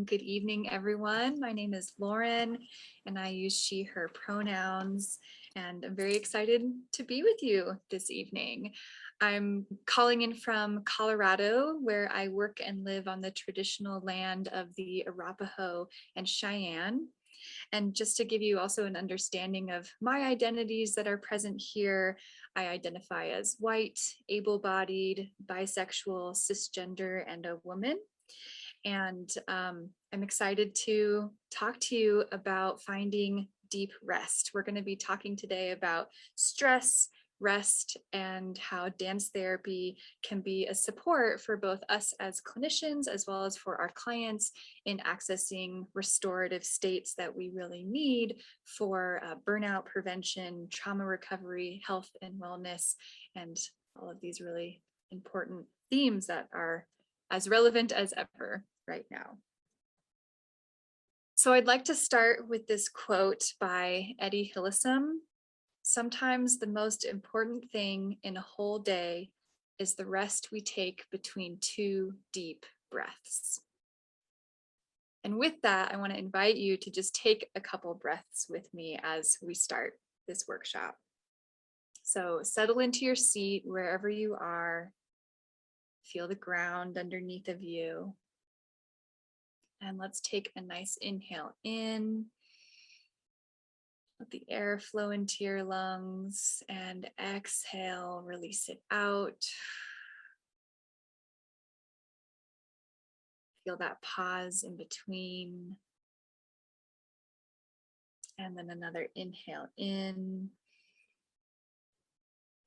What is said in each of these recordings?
Good evening, everyone. My name is Lauren, and I use she, her pronouns, and I'm very excited to be with you this evening. I'm calling in from Colorado, where I work and live on the traditional land of the Arapaho and Cheyenne. And just to give you also an understanding of my identities that are present here, I identify as white, able-bodied, bisexual, cisgender, and a woman. And I'm excited to talk to you about finding deep rest. We're going to be talking today about stress, rest, and how dance therapy can be a support for both us as clinicians as well as for our clients in accessing restorative states that we really need for burnout prevention, trauma recovery, health and wellness, and all of these really important themes that are as relevant as ever right now. So I'd like to start with this quote by Eddie Hillesum. Sometimes the most important thing in a whole day is the rest we take between two deep breaths. And with that, I want to invite you to just take a couple breaths with me as we start this workshop. So settle into your seat wherever you are. Feel the ground underneath of you. And let's take a nice inhale in. Let the air flow into your lungs, and exhale, release it out. Feel that pause in between. And then another inhale in.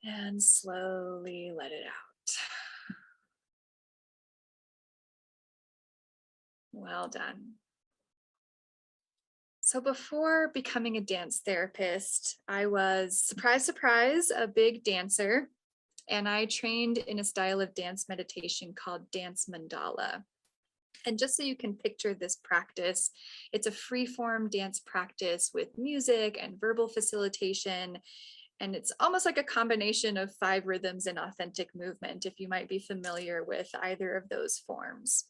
And slowly let it out. Well done. So before becoming a dance therapist, I was, surprise, surprise, a big dancer. And I trained in a style of dance meditation called dance mandala. And just so you can picture this practice, it's a free-form dance practice with music and verbal facilitation. And it's almost like a combination of 5 rhythms and authentic movement, if you might be familiar with either of those forms.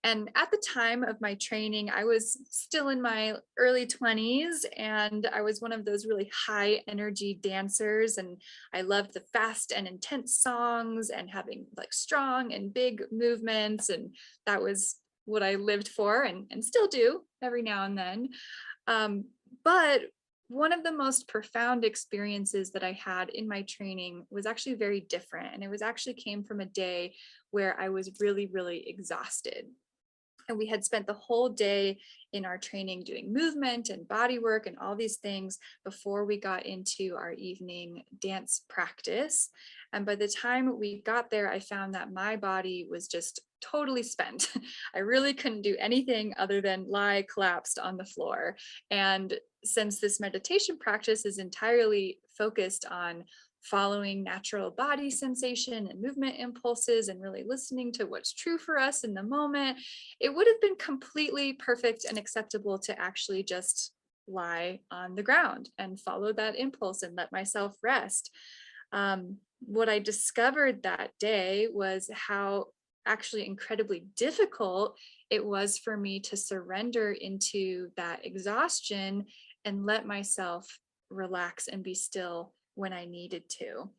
And at the time of my training, I was still in my early 20s, and I was one of those really high energy dancers. And I loved the fast and intense songs and having like strong and big movements. And that was what I lived for and still do every now and then. But one of the most profound experiences that I had in my training was actually very different. And it was actually came from a day where I was really, really exhausted. And we had spent the whole day in our training doing movement and body work and all these things before we got into our evening dance practice. And by the time we got there, I found that my body was just totally spent. I really couldn't do anything other than lie collapsed on the floor. And since this meditation practice is entirely focused on following natural body sensation and movement impulses and really listening to what's true for us in the moment, it would have been completely perfect and acceptable to actually just lie on the ground and follow that impulse and let myself rest. What I discovered that day was how actually incredibly difficult it was for me to surrender into that exhaustion and let myself relax and be still when I needed to.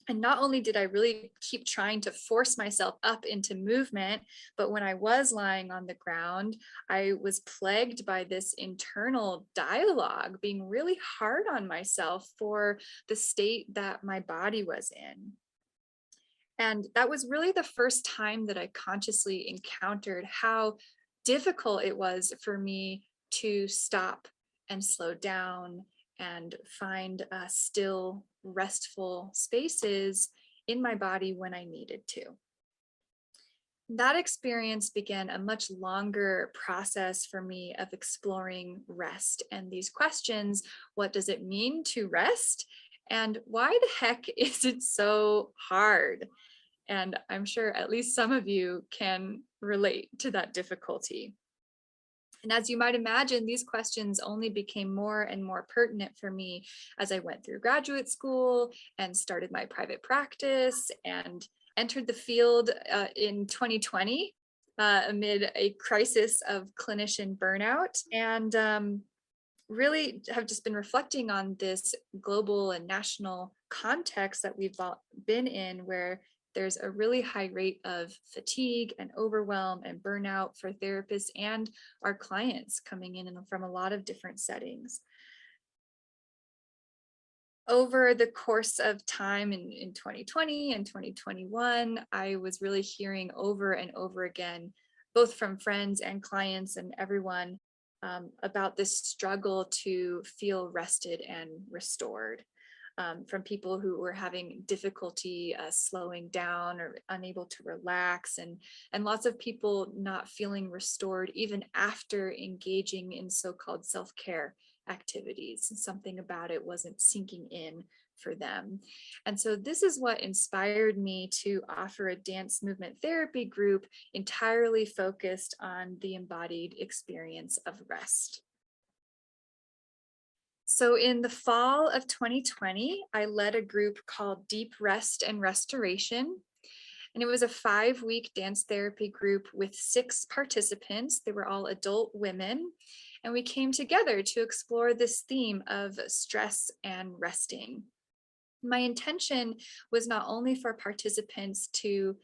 And not only did I really keep trying to force myself up into movement, but when I was lying on the ground, I was plagued by this internal dialogue, being really hard on myself for the state that my body was in. And that was really the first time that I consciously encountered how difficult it was for me to stop and slow down and find still, restful spaces in my body when I needed to. That experience began a much longer process for me of exploring rest and these questions. What does it mean to rest? And why the heck is it so hard? And I'm sure at least some of you can relate to that difficulty. And as you might imagine, these questions only became more and more pertinent for me as I went through graduate school and started my private practice and entered the field in 2020. amid a crisis of clinician burnout, and really have just been reflecting on this global and national context that we've all been in, where there's a really high rate of fatigue and overwhelm and burnout for therapists and our clients coming in from a lot of different settings. Over the course of time in 2020 and 2021, I was really hearing over and over again, both from friends and clients and everyone, about this struggle to feel rested and restored. From people who were having difficulty slowing down or unable to relax, and lots of people not feeling restored even after engaging in so-called self-care activities. Something about it wasn't sinking in for them. And so this is what inspired me to offer a dance movement therapy group entirely focused on the embodied experience of rest. So in the fall of 2020, I led a group called Deep Rest and Restoration. And it was a 5-week dance therapy group with 6 participants. They were all adult women. And we came together to explore this theme of stress and resting. My intention was not only for participants to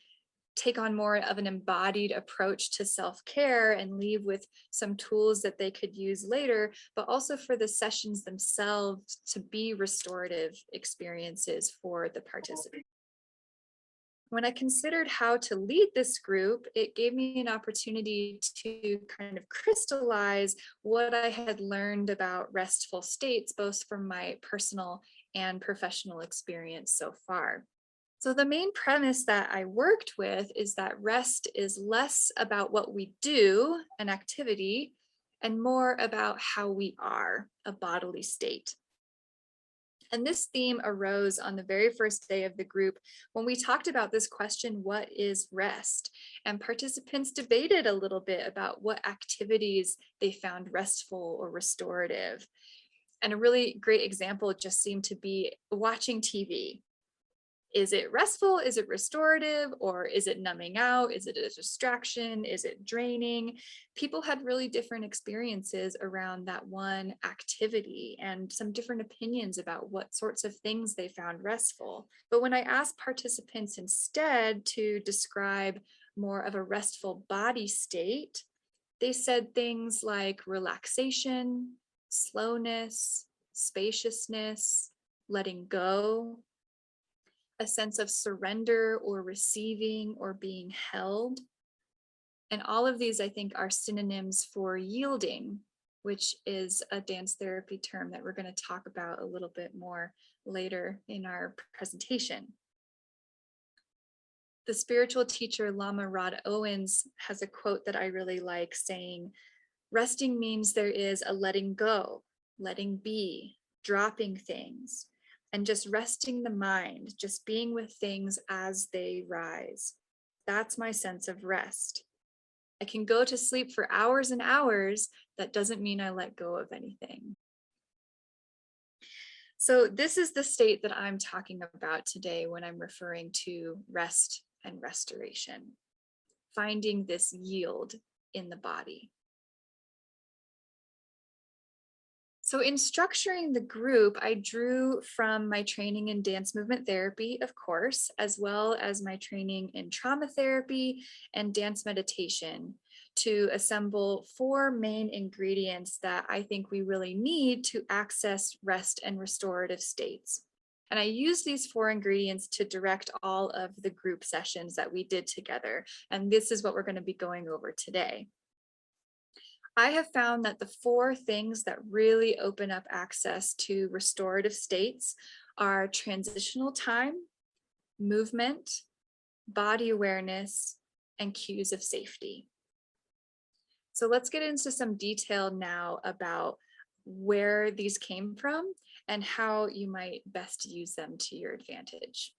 take on more of an embodied approach to self-care and leave with some tools that they could use later, but also for the sessions themselves to be restorative experiences for the participants. When I considered how to lead this group, it gave me an opportunity to kind of crystallize what I had learned about restful states, both from my personal and professional experience so far. So the main premise that I worked with is that rest is less about what we do, an activity, and more about how we are, a bodily state. And this theme arose on the very first day of the group when we talked about this question, what is rest? And participants debated a little bit about what activities they found restful or restorative. And a really great example just seemed to be watching TV. Is it restful? Is it restorative? Or is it numbing out? Is it a distraction? Is it draining? People had really different experiences around that one activity and some different opinions about what sorts of things they found restful. But when I asked participants instead to describe more of a restful body state, they said things like relaxation, slowness, spaciousness, letting go, a sense of surrender or receiving or being held. And all of these, I think, are synonyms for yielding, which is a dance therapy term that we're going to talk about a little bit more later in our presentation. The spiritual teacher Lama Rod Owens has a quote that I really like saying, resting means there is a letting go, letting be, dropping things, and just resting the mind, just being with things as they rise. That's my sense of rest. I can go to sleep for hours and hours. That doesn't mean I let go of anything. So this is the state that I'm talking about today when I'm referring to rest and restoration, finding this yield in the body. So in structuring the group, I drew from my training in dance movement therapy, of course, as well as my training in trauma therapy and dance meditation to assemble 4 main ingredients that I think we really need to access rest and restorative states. And I used these 4 ingredients to direct all of the group sessions that we did together. And this is what we're going to be going over today. I have found that the 4 things that really open up access to restorative states are transitional time, movement, body awareness, and cues of safety. So let's get into some detail now about where these came from and how you might best use them to your advantage.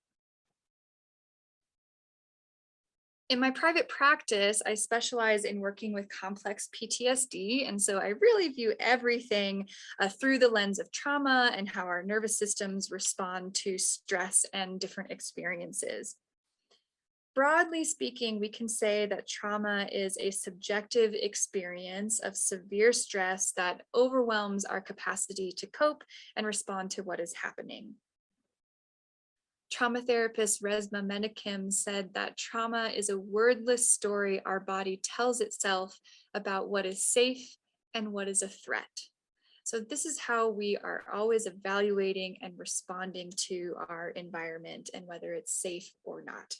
In my private practice, I specialize in working with complex PTSD, and so I really view everything through the lens of trauma and how our nervous systems respond to stress and different experiences. Broadly speaking, we can say that trauma is a subjective experience of severe stress that overwhelms our capacity to cope and respond to what is happening. Trauma therapist Resma Menakem said that trauma is a wordless story our body tells itself about what is safe and what is a threat. So this is how we are always evaluating and responding to our environment and whether it's safe or not.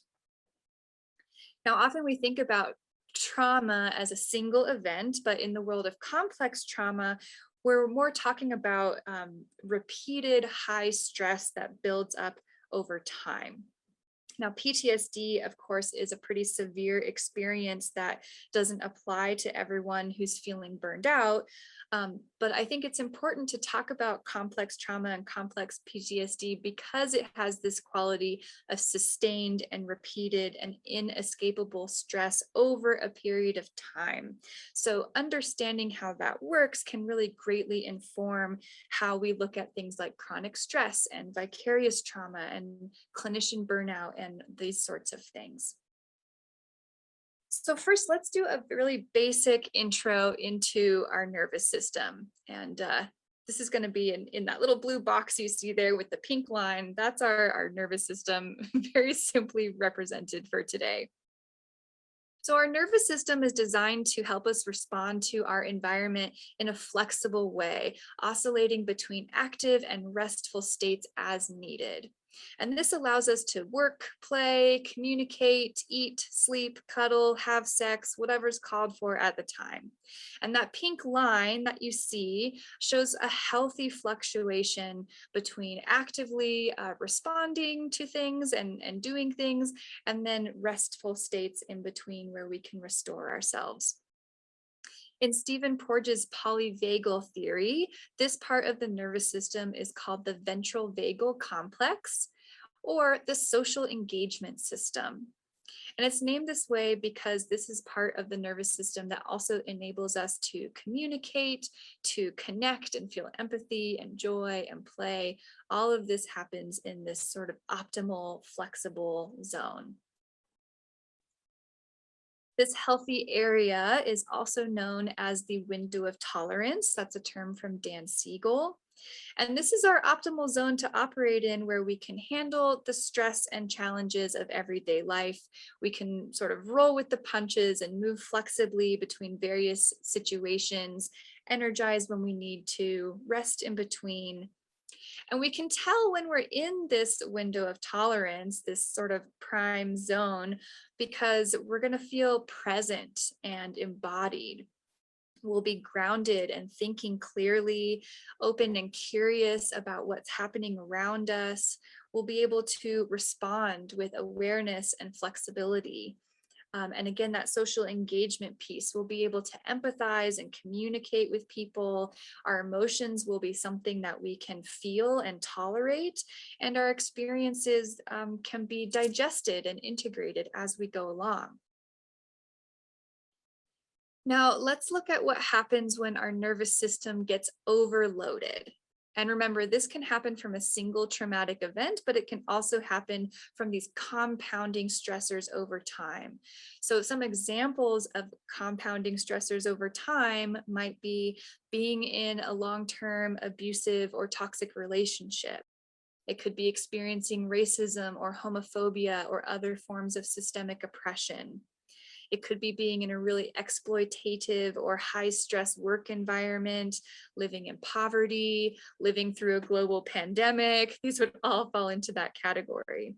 Now, often we think about trauma as a single event, but in the world of complex trauma, we're more talking about repeated high stress that builds up over time. Now, PTSD, of course, is a pretty severe experience that doesn't apply to everyone who's feeling burned out. But I think it's important to talk about complex trauma and complex PTSD because it has this quality of sustained and repeated and inescapable stress over a period of time. So understanding how that works can really greatly inform how we look at things like chronic stress and vicarious trauma and clinician burnout and these sorts of things. So first, let's do a really basic intro into our nervous system. And this is going to be in that little blue box you see there with the pink line. That's our nervous system, very simply represented for today. So our nervous system is designed to help us respond to our environment in a flexible way, oscillating between active and restful states as needed. And this allows us to work, play, communicate, eat, sleep, cuddle, have sex, whatever's called for at the time. And that pink line that you see shows a healthy fluctuation between actively responding to things and doing things, and then restful states in between where we can restore ourselves. In Stephen Porges' polyvagal theory, this part of the nervous system is called the ventral vagal complex, or the social engagement system. And it's named this way because this is part of the nervous system that also enables us to communicate, to connect and feel empathy and joy and play. All of this happens in this sort of optimal, flexible zone. This healthy area is also known as the window of tolerance. That's a term from Dan Siegel. And this is our optimal zone to operate in where we can handle the stress and challenges of everyday life. We can sort of roll with the punches and move flexibly between various situations, energize when we need to, rest in between. And we can tell when we're in this window of tolerance, this sort of prime zone, because we're going to feel present and embodied. We'll be grounded and thinking clearly, open and curious about what's happening around us. We'll be able to respond with awareness and flexibility. And again, that social engagement piece, we'll be able to empathize and communicate with people. Our emotions will be something that we can feel and tolerate, and our experiences can be digested and integrated as we go along. Now, let's look at what happens when our nervous system gets overloaded. And remember, this can happen from a single traumatic event, but it can also happen from these compounding stressors over time. So some examples of compounding stressors over time might be being in a long-term abusive or toxic relationship. It could be experiencing racism or homophobia or other forms of systemic oppression. It could be being in a really exploitative or high stress work environment, living in poverty, living through a global pandemic. These would all fall into that category.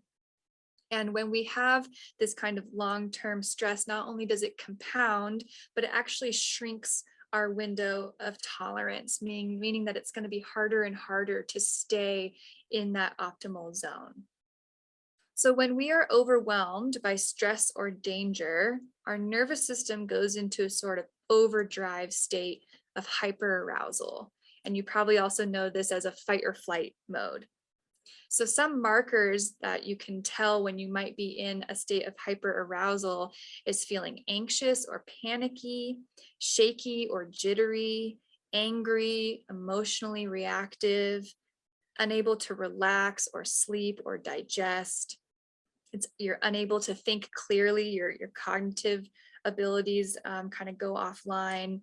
And when we have this kind of long-term stress, not only does it compound, but it actually shrinks our window of tolerance, meaning that it's going to be harder and harder to stay in that optimal zone. So when we are overwhelmed by stress or danger, our nervous system goes into a sort of overdrive state of hyperarousal. And you probably also know this as a fight or flight mode. So some markers that you can tell when you might be in a state of hyperarousal is feeling anxious or panicky, shaky or jittery, angry, emotionally reactive, unable to relax or sleep or digest. You're unable to think clearly, your cognitive abilities kind of go offline.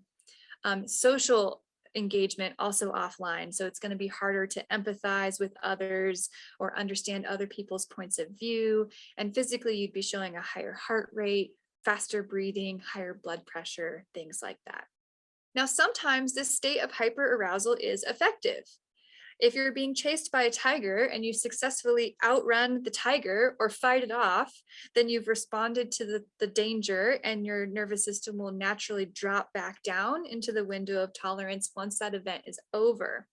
Social engagement also offline. So it's going to be harder to empathize with others or understand other people's points of view. And physically, you'd be showing a higher heart rate, faster breathing, higher blood pressure, things like that. Now, sometimes this state of hyperarousal is effective. If you're being chased by a tiger and you successfully outrun the tiger or fight it off, then you've responded to the danger, and your nervous system will naturally drop back down into the window of tolerance once that event is over.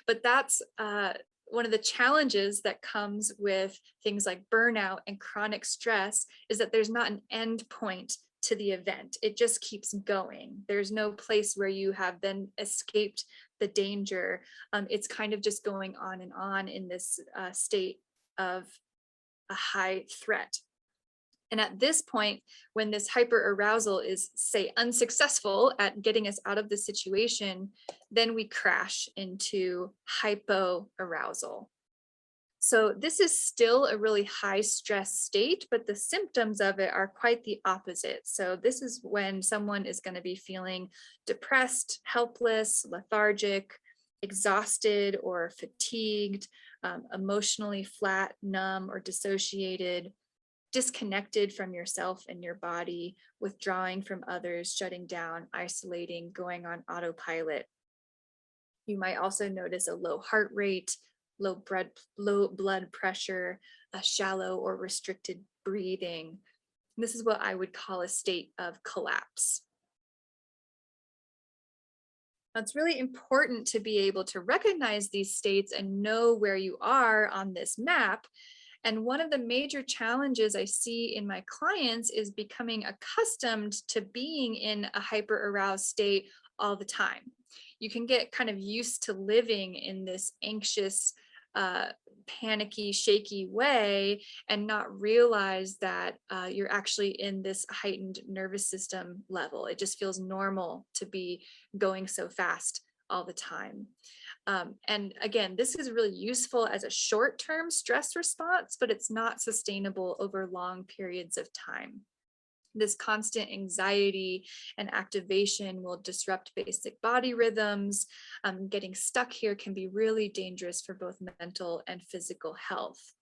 But that's one of the challenges that comes with things like burnout and chronic stress, is that there's not an end point to the event. It just keeps going. There's no place where you have then escaped the danger. It's kind of just going on in this state of a high threat. And at this point, when this hyperarousal is, say, unsuccessful at getting us out of the situation, then we crash into hypoarousal. So this is still a really high stress state, but the symptoms of it are quite the opposite. So this is when someone is going to be feeling depressed, helpless, lethargic, exhausted or fatigued, emotionally flat, numb, or dissociated, disconnected from yourself and your body, withdrawing from others, shutting down, isolating, going on autopilot. You might also notice a low heart rate, low blood pressure, a shallow or restricted breathing. This is what I would call a state of collapse. Now, it's really important to be able to recognize these states and know where you are on this map. And one of the major challenges I see in my clients is becoming accustomed to being in a hyper-aroused state all the time. You can get kind of used to living in this anxious, panicky, shaky way and not realize that you're actually in this heightened nervous system level. It just feels normal to be going so fast all the time. And again, this is really useful as a short-term stress response, but it's not sustainable over long periods of time. This constant anxiety and activation will disrupt basic body rhythms. Getting stuck here can be really dangerous for both mental and physical health.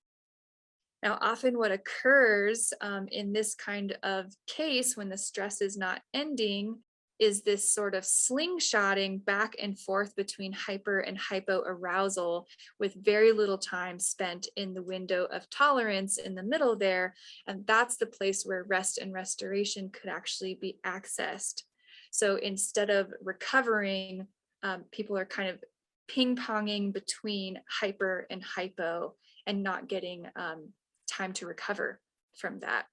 Now, often what occurs in this kind of case when the stress is not ending is this sort of slingshotting back and forth between hyper and hypoarousal, with very little time spent in the window of tolerance in the middle there. And that's the place where rest and restoration could actually be accessed. So instead of recovering, people are kind of ping-ponging between hyper and hypo and not getting time to recover from that.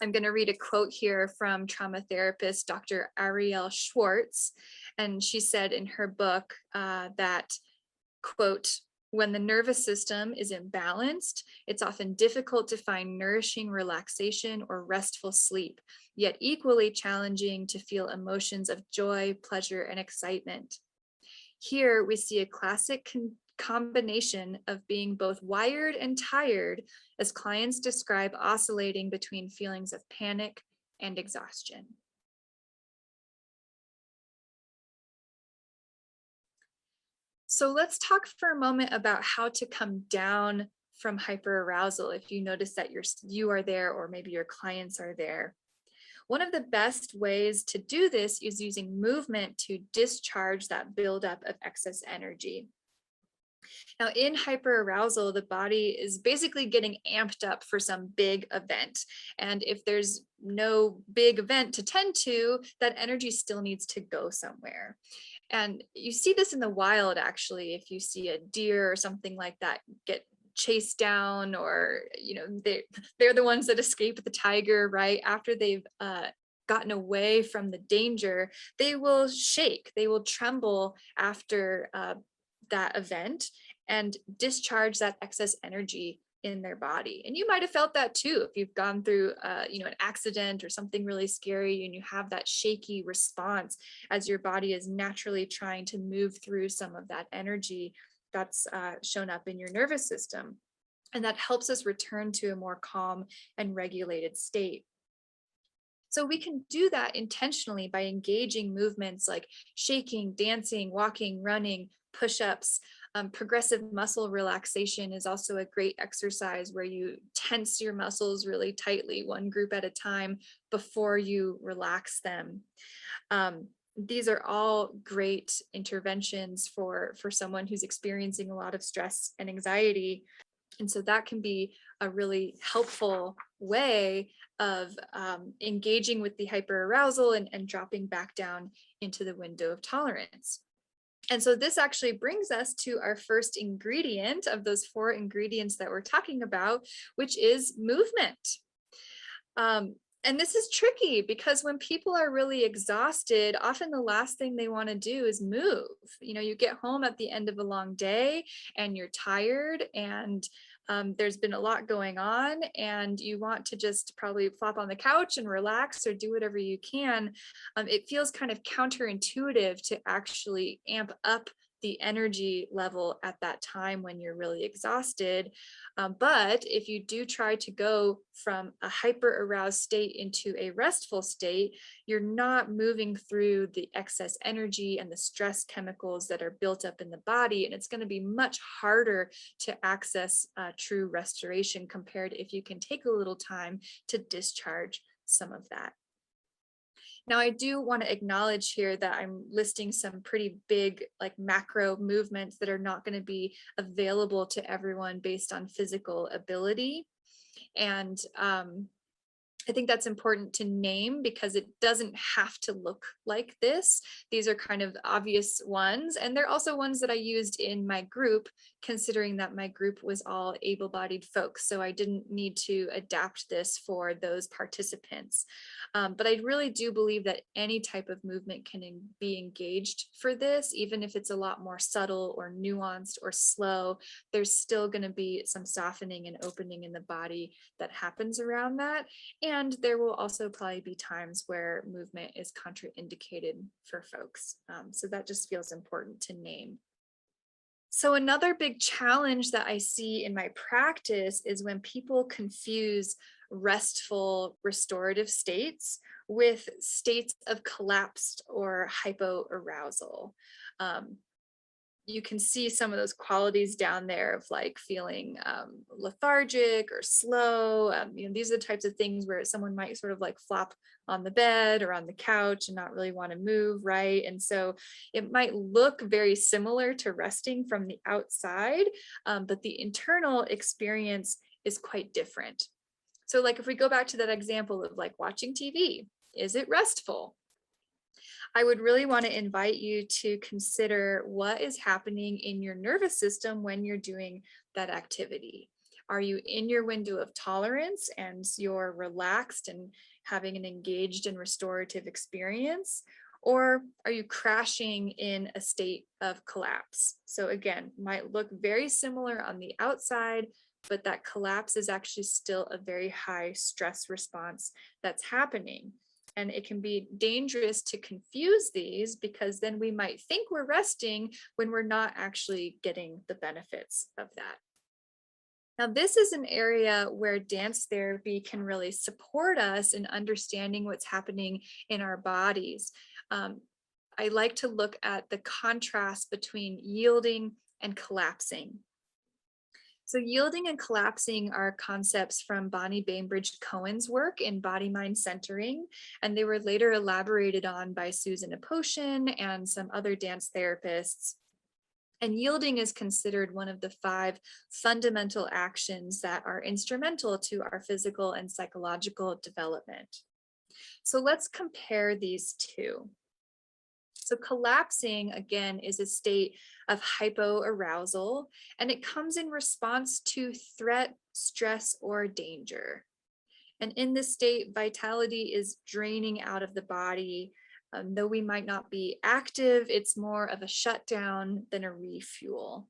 I'm going to read a quote here from trauma therapist Dr. Arielle Schwartz. And she said in her book that, quote, "When the nervous system is imbalanced, it's often difficult to find nourishing relaxation or restful sleep, yet equally challenging to feel emotions of joy, pleasure, and excitement. Here we see a classic combination of being both wired and tired, as clients describe oscillating between feelings of panic and exhaustion." So let's talk for a moment about how to come down from hyperarousal if you notice that you are there, or maybe your clients are there. One of the best ways to do this is using movement to discharge that buildup of excess energy. Now, in hyperarousal, the body is basically getting amped up for some big event. And if there's no big event to tend to, that energy still needs to go somewhere. And you see this in the wild, actually, if you see a deer or something like that get chased down, or, they're the ones that escape the tiger, right? After they've gotten away from the danger, they will shake, they will tremble after that event and discharge that excess energy in their body. And you might have felt that too if you've gone through an accident or something really scary, and you have that shaky response as your body is naturally trying to move through some of that energy that's shown up in your nervous system. And that helps us return to a more calm and regulated state. So we can do that intentionally by engaging movements like shaking, dancing, walking, running, push-ups. Progressive muscle relaxation is also a great exercise where you tense your muscles really tightly, one group at a time, before you relax them. These are all great interventions for someone who's experiencing a lot of stress and anxiety. And so that can be a really helpful way of engaging with the hyperarousal and dropping back down into the window of tolerance. And so this actually brings us to our first ingredient of those 4 ingredients that we're talking about, which is movement. And this is tricky because when people are really exhausted, often the last thing they want to do is move. You get home at the end of a long day and you're tired, and there's been a lot going on, and you want to just probably flop on the couch and relax or do whatever you can. It feels kind of counterintuitive to actually amp up the energy level at that time when you're really exhausted. But if you do try to go from a hyper aroused state into a restful state, you're not moving through the excess energy and the stress chemicals that are built up in the body. And it's going to be much harder to access true restoration compared if you can take a little time to discharge some of that. Now, I do want to acknowledge here that I'm listing some pretty big, like macro movements that are not going to be available to everyone based on physical ability. And I think that's important to name because it doesn't have to look like this. These are kind of obvious ones. And they're also ones that I used in my group, considering that my group was all able-bodied folks. So I didn't need to adapt this for those participants. But I really do believe that any type of movement can be engaged for this, even if it's a lot more subtle or nuanced or slow. There's still going to be some softening and opening in the body that happens around that. And there will also probably be times where movement is contraindicated for folks. So that just feels important to name. So another big challenge that I see in my practice is when people confuse restful restorative states with states of collapsed or hypoarousal. You can see some of those qualities down there of like feeling lethargic or slow. These are the types of things where someone might sort of like flop on the bed or on the couch and not really want to move, right? And so it might look very similar to resting from the outside, but the internal experience is quite different. So like if we go back to that example of like watching TV, is it restful? I would really want to invite you to consider what is happening in your nervous system when you're doing that activity. Are you in your window of tolerance and you're relaxed and having an engaged and restorative experience? Or are you crashing in a state of collapse? So again, might look very similar on the outside, but that collapse is actually still a very high stress response that's happening. And it can be dangerous to confuse these because then we might think we're resting when we're not actually getting the benefits of that. Now, this is an area where dance therapy can really support us in understanding what's happening in our bodies. I like to look at the contrast between yielding and collapsing. So yielding and collapsing are concepts from Bonnie Bainbridge-Cohen's work in body-mind centering, and they were later elaborated on by Susan Aposhin and some other dance therapists. And yielding is considered one of the 5 fundamental actions that are instrumental to our physical and psychological development. So let's compare these two. So collapsing, again, is a state of hypoarousal, and it comes in response to threat, stress, or danger. And in this state, vitality is draining out of the body. Though we might not be active, it's more of a shutdown than a refuel.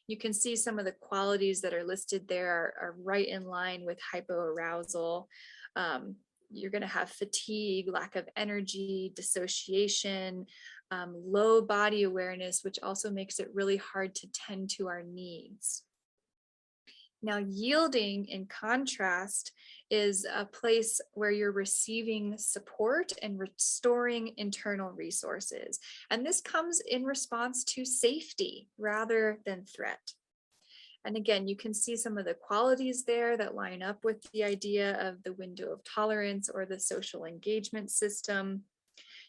You can see some of the qualities that are listed there are right in line with hypoarousal. You're going to have fatigue, lack of energy, dissociation, low body awareness, which also makes it really hard to tend to our needs. Now, yielding, in contrast, is a place where you're receiving support and restoring internal resources. And this comes in response to safety rather than threat. And again, you can see some of the qualities there that line up with the idea of the window of tolerance or the social engagement system.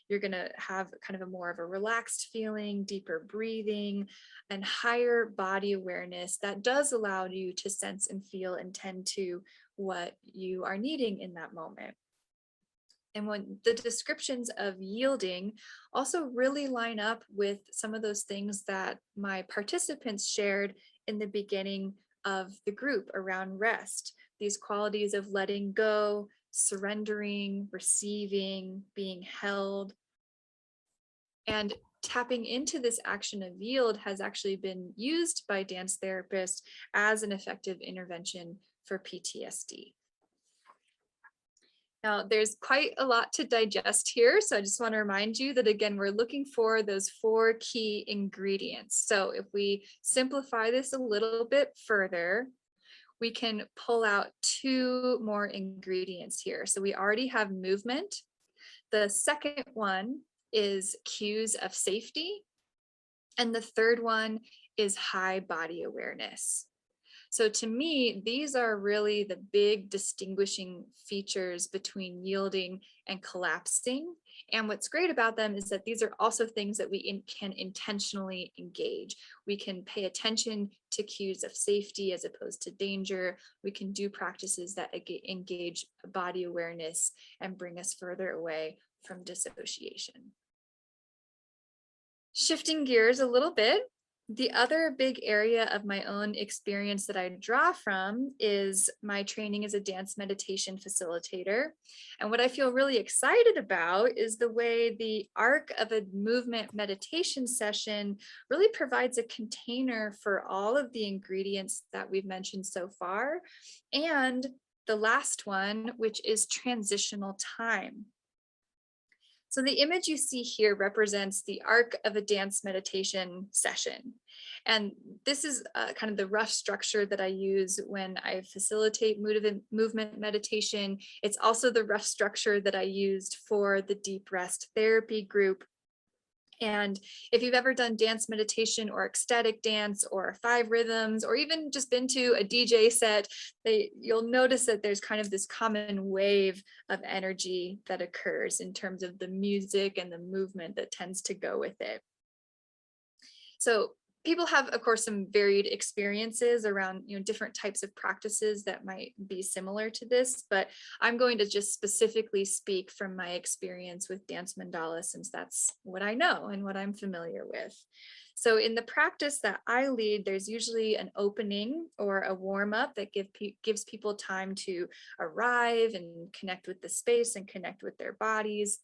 You're going to have kind of a more of a relaxed feeling, deeper breathing, and higher body awareness that does allow you to sense and feel and tend to what you are needing in that moment. And when the descriptions of yielding also really line up with some of those things that my participants shared in the beginning of the group around rest, these qualities of letting go, surrendering, receiving, being held. And tapping into this action of yield has actually been used by dance therapists as an effective intervention for PTSD. Now, there's quite a lot to digest here, so I just want to remind you that, again, we're looking for those 4 key ingredients. So if we simplify this a little bit further, we can pull out 2 more ingredients here. So we already have movement. The second one is cues of safety. And the third one is high body awareness. So to me, these are really the big distinguishing features between yielding and collapsing. And what's great about them is that these are also things that we can intentionally engage. We can pay attention to cues of safety as opposed to danger. We can do practices that engage body awareness and bring us further away from dissociation. Shifting gears a little bit, the other big area of my own experience that I draw from is my training as a dance meditation facilitator. And what I feel really excited about is the way the arc of a movement meditation session really provides a container for all of the ingredients that we've mentioned so far. And the last one, which is transitional time. So the image you see here represents the arc of a dance meditation session. And this is kind of the rough structure that I use when I facilitate movement meditation. It's also the rough structure that I used for the deep rest therapy group. And if you've ever done dance meditation or ecstatic dance or 5 rhythms, or even just been to a DJ set, you'll notice that there's kind of this common wave of energy that occurs in terms of the music and the movement that tends to go with it. So people have, of course, some varied experiences around, different types of practices that might be similar to this, but I'm going to just specifically speak from my experience with dance mandala, since that's what I know and what I'm familiar with. So in the practice that I lead, there's usually an opening or a warm up that gives people time to arrive and connect with the space and connect with their bodies.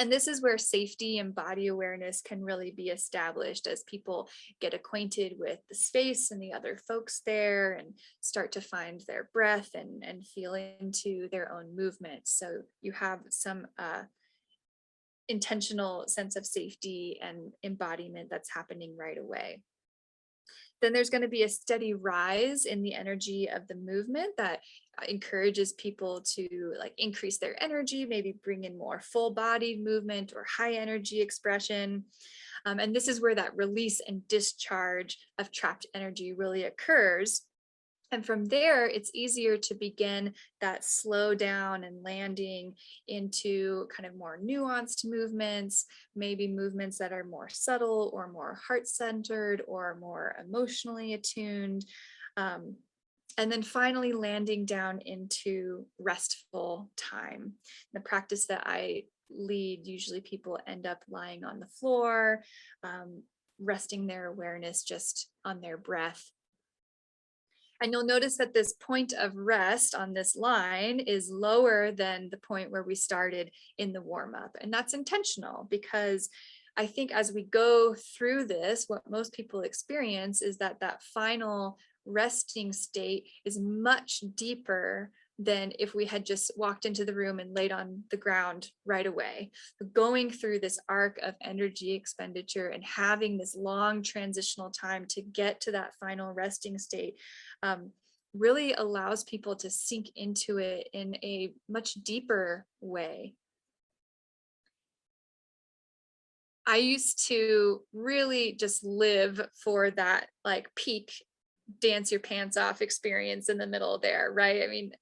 And this is where safety and body awareness can really be established as people get acquainted with the space and the other folks there and start to find their breath and feel into their own movement. So you have some intentional sense of safety and embodiment that's happening right away. Then there's going to be a steady rise in the energy of the movement that encourages people to increase their energy, maybe bring in more full bodied movement or high energy expression. And this is where that release and discharge of trapped energy really occurs. And from there, it's easier to begin that slow down and landing into kind of more nuanced movements, maybe movements that are more subtle or more heart-centered or more emotionally attuned. And then finally landing down into restful time. The practice that I lead, usually people end up lying on the floor, resting their awareness just on their breath. And you'll notice that this point of rest on this line is lower than the point where we started in the warm up. And that's intentional because I think as we go through this, what most people experience is that that final resting state is much deeper than if we had just walked into the room and laid on the ground right away. Going through this arc of energy expenditure and having this long transitional time to get to that final resting state really allows people to sink into it in a much deeper way. I used to really just live for that like peak dance your pants off experience in the middle there, right? I mean,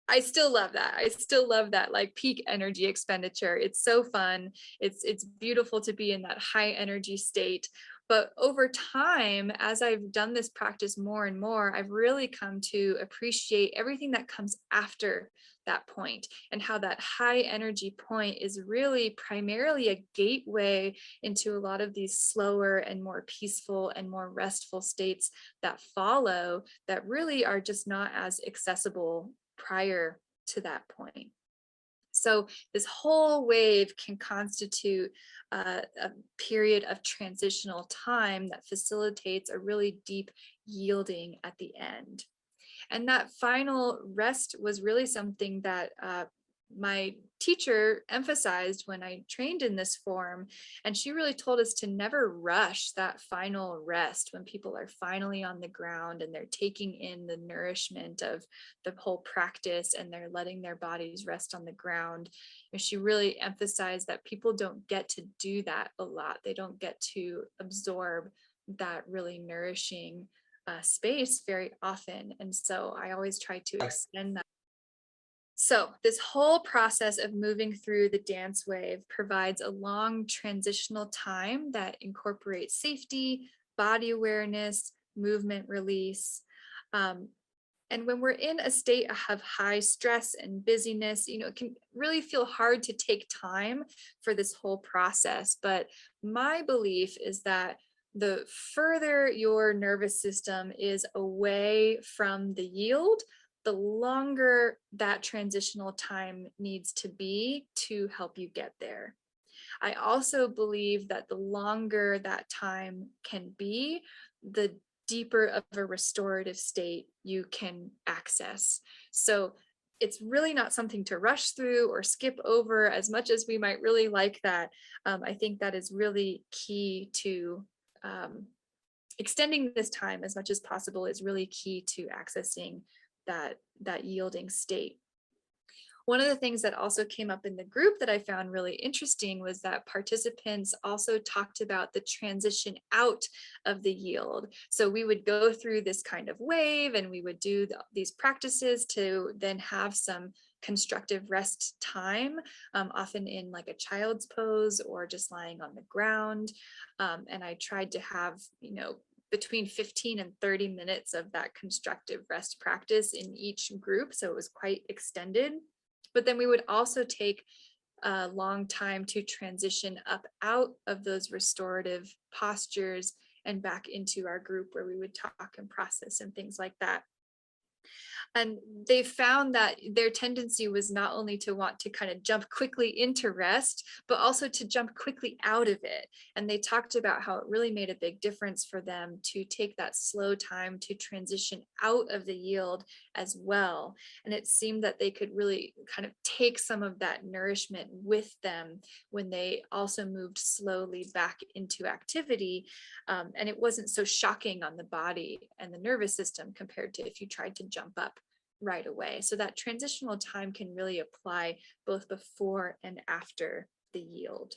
I still love that. I still love that like peak energy expenditure. It's so fun. It's beautiful to be in that high energy state. But over time, as I've done this practice more and more, I've really come to appreciate everything that comes after that point, and how that high energy point is really primarily a gateway into a lot of these slower and more peaceful and more restful states that follow, that really are just not as accessible prior to that point. So this whole wave can constitute a period of transitional time that facilitates a really deep yielding at the end. And that final rest was really something that my teacher emphasized when I trained in this form. And she really told us to never rush that final rest when people are finally on the ground and they're taking in the nourishment of the whole practice and they're letting their bodies rest on the ground. And she really emphasized that people don't get to do that a lot. They don't get to absorb that really nourishing space very often. And so I always try to extend that. So this whole process of moving through the dance wave provides a long transitional time that incorporates safety, body awareness, movement release. And when we're in a state of high stress and busyness, it can really feel hard to take time for this whole process. But my belief is that the further your nervous system is away from the yield, the longer that transitional time needs to be to help you get there. I also believe that the longer that time can be, the deeper of a restorative state you can access. So it's really not something to rush through or skip over as much as we might really like that. I think that is really key to extending this time as much as possible is really key to accessing that yielding state. One of the things that also came up in the group that I found really interesting was that participants also talked about the transition out of the yield. So we would go through this kind of wave and we would do these practices to then have some constructive rest time, often in like a child's pose or just lying on the ground. And I tried to have, between 15 and 30 minutes of that constructive rest practice in each group. So it was quite extended. But then we would also take a long time to transition up out of those restorative postures and back into our group where we would talk and process and things like that. And they found that their tendency was not only to want to kind of jump quickly into rest, but also to jump quickly out of it. And they talked about how it really made a big difference for them to take that slow time to transition out of the yield as well. And it seemed that they could really kind of take some of that nourishment with them when they also moved slowly back into activity. And it wasn't so shocking on the body and the nervous system compared to if you tried to jump up right away. So that transitional time can really apply both before and after the yield.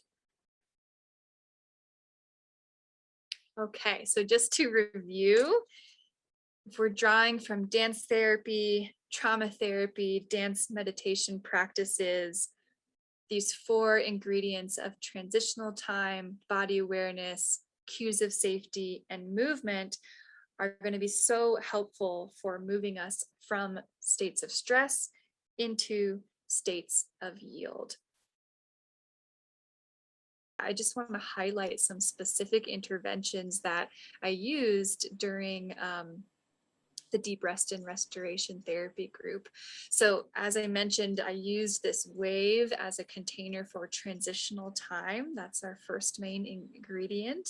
Okay, so just to review, if we're drawing from dance therapy, trauma therapy, dance meditation practices, these 4 ingredients of transitional time, body awareness, cues of safety, and movement are going to be so helpful for moving us from states of stress into states of yield. I just want to highlight some specific interventions that I used during the deep rest and restoration therapy group. So as I mentioned, I used this wave as a container for transitional time. That's our first main ingredient.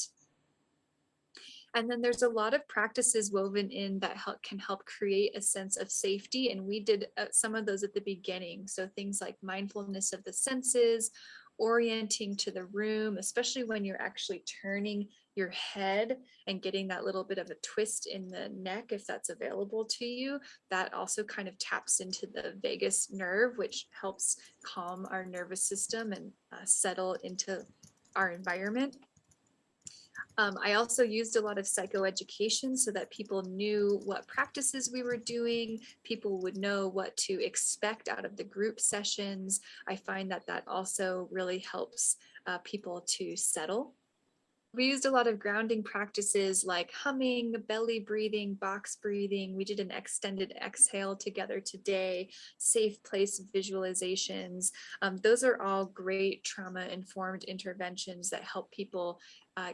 And then there's a lot of practices woven in that can help create a sense of safety. And we did some of those at the beginning. So things like mindfulness of the senses, orienting to the room, especially when you're actually turning your head and getting that little bit of a twist in the neck, if that's available to you. That also kind of taps into the vagus nerve, which helps calm our nervous system and settle into our environment. I also used a lot of psychoeducation so that people knew what practices we were doing. People would know what to expect out of the group sessions. I find that that also really helps people to settle. We used a lot of grounding practices like humming, belly breathing, box breathing. We did an extended exhale together today, safe place visualizations. Those are all great trauma-informed interventions that help people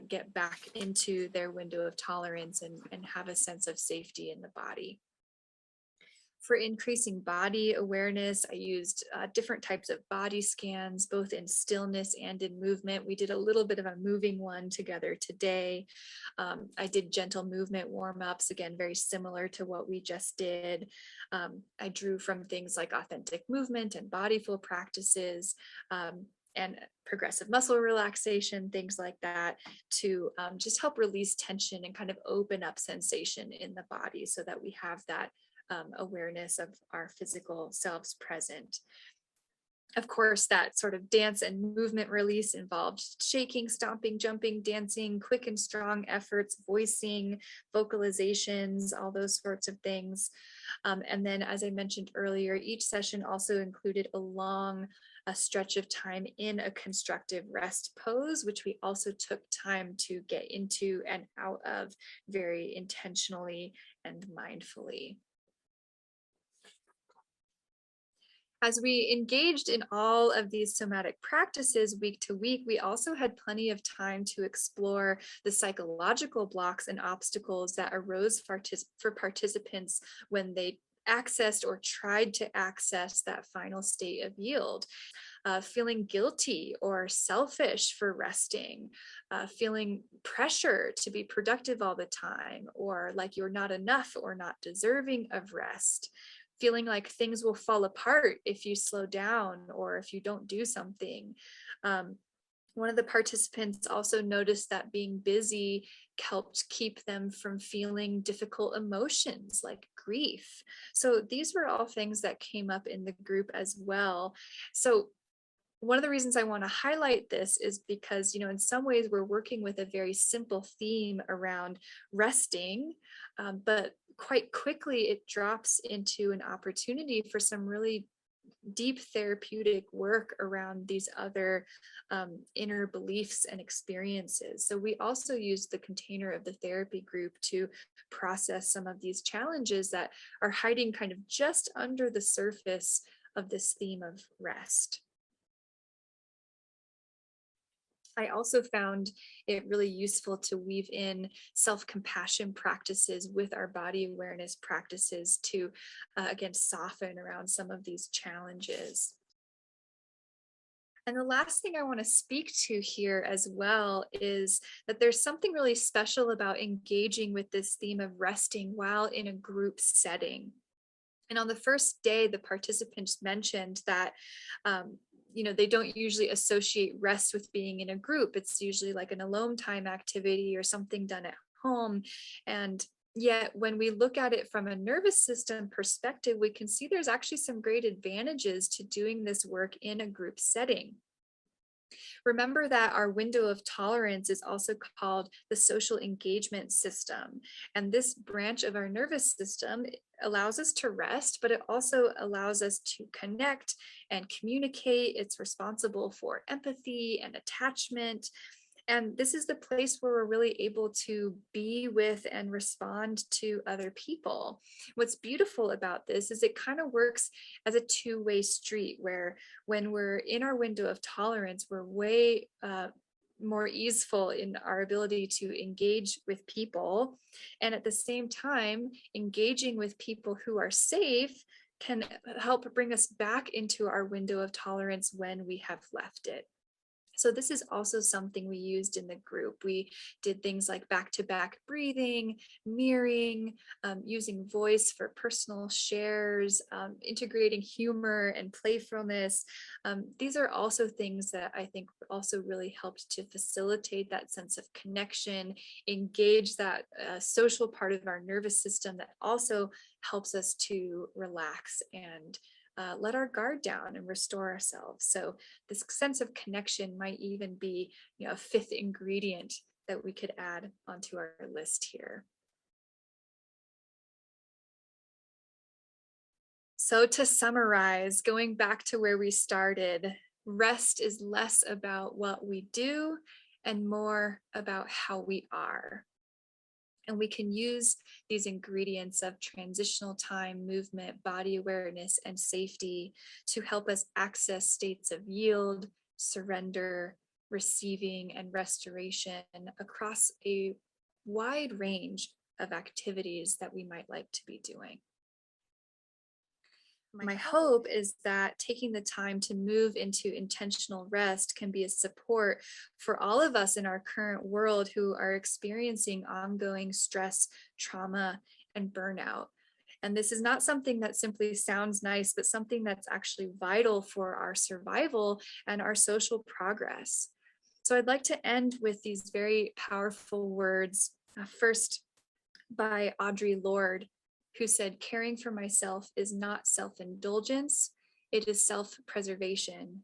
get back into their window of tolerance and have a sense of safety in the body. For increasing body awareness, I used different types of body scans, both in stillness and in movement. We did a little bit of a moving one together today. I did gentle movement warm-ups, again, very similar to what we just did. I drew from things like authentic movement and bodyful practices, and progressive muscle relaxation, things like that, to just help release tension and kind of open up sensation in the body so that we have that awareness of our physical selves present. Of course, that sort of dance and movement release involved shaking, stomping, jumping, dancing, quick and strong efforts, voicing, vocalizations, all those sorts of things. And then, as I mentioned earlier, each session also included a stretch of time in a constructive rest pose, which we also took time to get into and out of very intentionally and mindfully. As we engaged in all of these somatic practices week to week, we also had plenty of time to explore the psychological blocks and obstacles that arose for participants when they accessed or tried to access that final state of yield. Feeling guilty or selfish for resting, feeling pressure to be productive all the time, or like you're not enough or not deserving of rest. Feeling like things will fall apart if you slow down or if you don't do something. One of the participants also noticed that being busy helped keep them from feeling difficult emotions like grief. So these were all things that came up in the group as well. So one of the reasons I want to highlight this is because, in some ways we're working with a very simple theme around resting, but quite quickly it drops into an opportunity for some really deep therapeutic work around these other inner beliefs and experiences. So we also use the container of the therapy group to process some of these challenges that are hiding kind of just under the surface of this theme of rest. I also found it really useful to weave in self-compassion practices with our body awareness practices to, again, soften around some of these challenges. And the last thing I want to speak to here as well is that there's something really special about engaging with this theme of resting while in a group setting. And on the first day, the participants mentioned that they don't usually associate rest with being in a group. It's usually like an alone time activity or something done at home. And yet when we look at it from a nervous system perspective, we can see there's actually some great advantages to doing this work in a group setting. Remember that our window of tolerance is also called the social engagement system. And this branch of our nervous system allows us to rest, but it also allows us to connect and communicate. It's responsible for empathy and attachment. And this is the place where we're really able to be with and respond to other people. What's beautiful about this is it kind of works as a two-way street, where when we're in our window of tolerance, we're way more easeful in our ability to engage with people. And at the same time, engaging with people who are safe can help bring us back into our window of tolerance when we have left it. So this is also something we used in the group. We did things like back-to-back breathing, mirroring, using voice for personal shares, integrating humor and playfulness. These are also things that I think also really helped to facilitate that sense of connection, engage that social part of our nervous system that also helps us to relax and let our guard down and restore ourselves. So this sense of connection might even be, a fifth ingredient that we could add onto our list here. So to summarize, going back to where we started, rest is less about what we do and more about how we are. And we can use these ingredients of transitional time, movement, body awareness, and safety to help us access states of yield, surrender, receiving, and restoration across a wide range of activities that we might like to be doing. My hope is that taking the time to move into intentional rest can be a support for all of us in our current world who are experiencing ongoing stress, trauma, and burnout. And this is not something that simply sounds nice, but something that's actually vital for our survival and our social progress. So I'd like to end with these very powerful words, first by Audre Lorde, who said, "Caring for myself is not self-indulgence, it is self-preservation,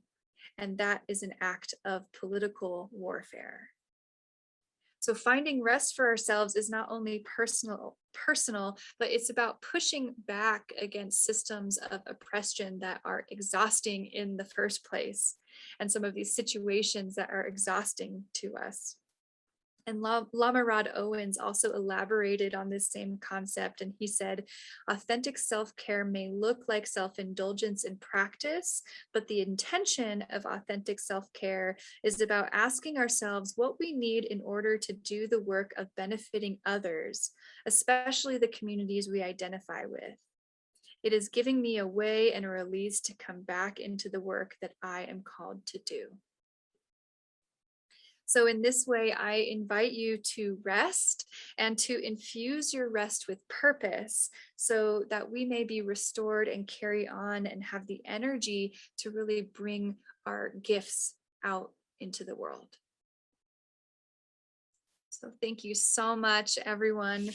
and that is an act of political warfare." So finding rest for ourselves is not only personal, but it's about pushing back against systems of oppression that are exhausting in the first place, and some of these situations that are exhausting to us. And Lamarad Owens also elaborated on this same concept, and he said, authentic self-care may look like self-indulgence in practice, but the intention of authentic self-care is about asking ourselves what we need in order to do the work of benefiting others, especially the communities we identify with. It is giving me a way and a release to come back into the work that I am called to do. So in this way, I invite you to rest and to infuse your rest with purpose so that we may be restored and carry on and have the energy to really bring our gifts out into the world. So thank you so much, everyone,